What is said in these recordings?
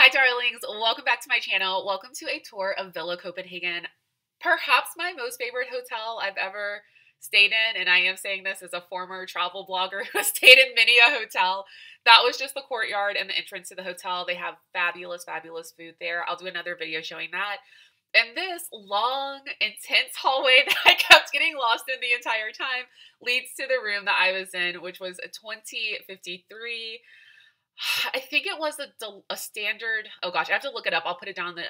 Hi darlings, welcome back to my channel. Welcome to a tour of Villa Copenhagen. Perhaps my most favorite hotel I've ever stayed in, and I am saying this as a former travel blogger who has stayed in many a hotel. That was just the courtyard and the entrance to the hotel. They have fabulous, fabulous food there. I'll do another video showing that. And this long, intense hallway that I kept getting lost in the entire time leads to the room that I was in, which was a 2053. I think it was a standard. Oh gosh, I have to look it up. I'll put it down in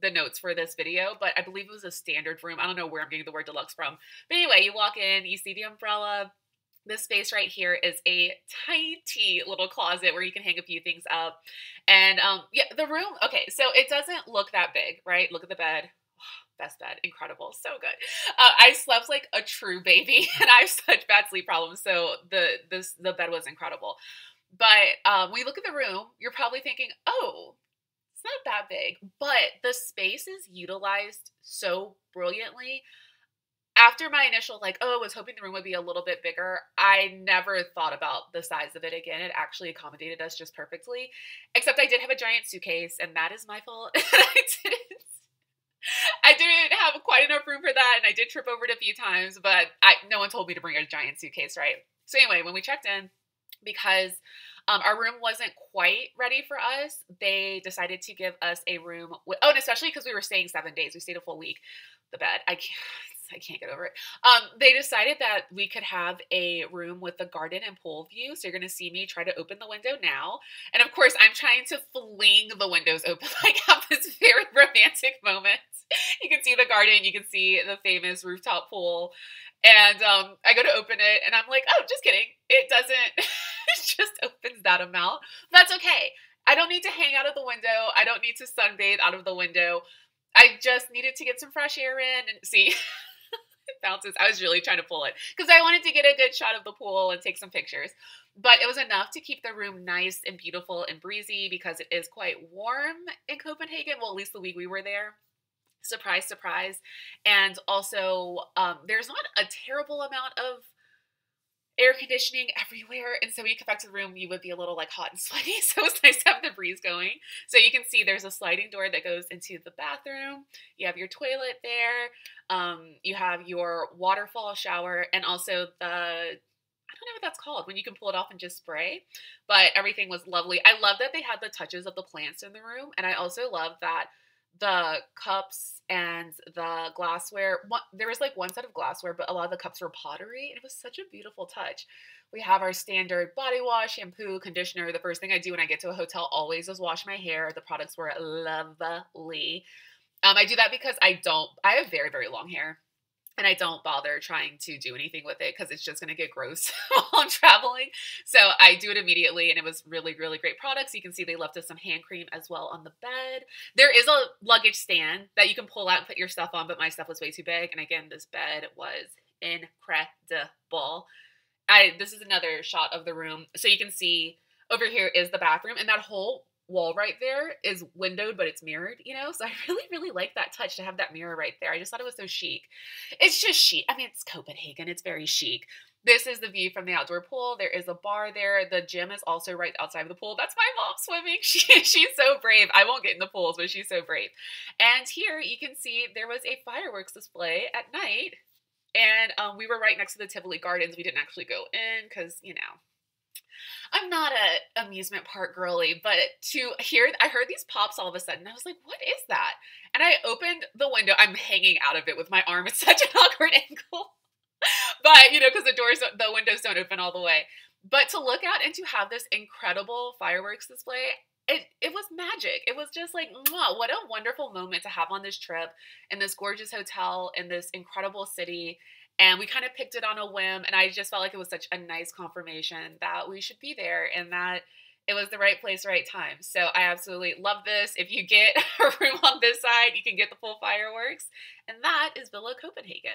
the notes for this video, but I believe it was a standard room. I don't know where I'm getting the word deluxe from. But anyway, you walk in, you see the umbrella. This space right here is a tiny little closet where you can hang a few things up. And yeah, the room, okay, so it doesn't look that big, right? Look at the bed. Best bed, incredible, so good. I slept like a true baby, and I have such bad sleep problems, so the bed was incredible. But when you look at the room, you're probably thinking, oh, it's not that big. But the space is utilized so brilliantly. After my initial, like, oh, I was hoping the room would be a little bit bigger, I never thought about the size of it again. It actually accommodated us just perfectly. Except I did have a giant suitcase, and that is my fault. I didn't have quite enough room for that, and I did trip over it a few times, but no one told me to bring a giant suitcase, right? So anyway, when we checked in, because our room wasn't quite ready for us, they decided to give us a room with, oh, and especially because we were staying 7 days. We stayed a full week. The bed, I can't get over it. They decided that we could have a room with the garden and pool view. So you're going to see me try to open the window now. And of course, I'm trying to fling the windows open, like have this very romantic moment. You can see the garden. You can see the famous rooftop pool. And I go to open it, and I'm like, oh, just kidding. It doesn't, it just opens that amount. That's okay. I don't need to hang out of the window. I don't need to sunbathe out of the window. I just needed to get some fresh air in, and see, it bounces. I was really trying to pull it because I wanted to get a good shot of the pool and take some pictures. But it was enough to keep the room nice and beautiful and breezy because it is quite warm in Copenhagen. Well, at least the week we were there. Surprise, surprise. And also, there's not a terrible amount of air conditioning everywhere. And so when you come back to the room, you would be a little like hot and sweaty. So it's nice to have the breeze going. So you can see there's a sliding door that goes into the bathroom. You have your toilet there. You have your waterfall shower, and also I don't know what that's called, when you can pull it off and just spray, but everything was lovely. I love that they had the touches of the plants in the room. And I also love that the cups and the glassware, there was like one set of glassware, but a lot of the cups were pottery. And it was such a beautiful touch. We have our standard body wash, shampoo, conditioner. The first thing I do when I get to a hotel always is wash my hair. The products were lovely. I do that because I have very, very long hair. And I don't bother trying to do anything with it because it's just going to get gross while I'm traveling. So I do it immediately, and it was really, really great products. You can see they left us some hand cream as well on the bed. There is a luggage stand that you can pull out and put your stuff on, but my stuff was way too big. And again, this bed was incredible. This is another shot of the room. So you can see over here is the bathroom, and that whole wall right there is windowed, but it's mirrored, you know? So I really, really like that touch to have that mirror right there. I just thought it was so chic. It's just chic. I mean, it's Copenhagen. It's very chic. This is the view from the outdoor pool. There is a bar there. The gym is also right outside of the pool. That's my mom swimming. She's so brave. I won't get in the pools, but she's so brave. And here you can see there was a fireworks display at night. And we were right next to the Tivoli Gardens. We didn't actually go in because, you know, I'm not a amusement park girly, but I heard these pops all of a sudden. I was like, what is that? And I opened the window. I'm hanging out of it with my arm at such an awkward angle. But, you know, because the windows don't open all the way. But to look out and to have this incredible fireworks display, it was magic. It was just like, mwah, what a wonderful moment to have on this trip in this gorgeous hotel in this incredible city. And we kind of picked it on a whim, and I just felt like it was such a nice confirmation that we should be there and that it was the right place, right time. So I absolutely love this. If you get a room on this side, you can get the full fireworks. And that is Villa Copenhagen.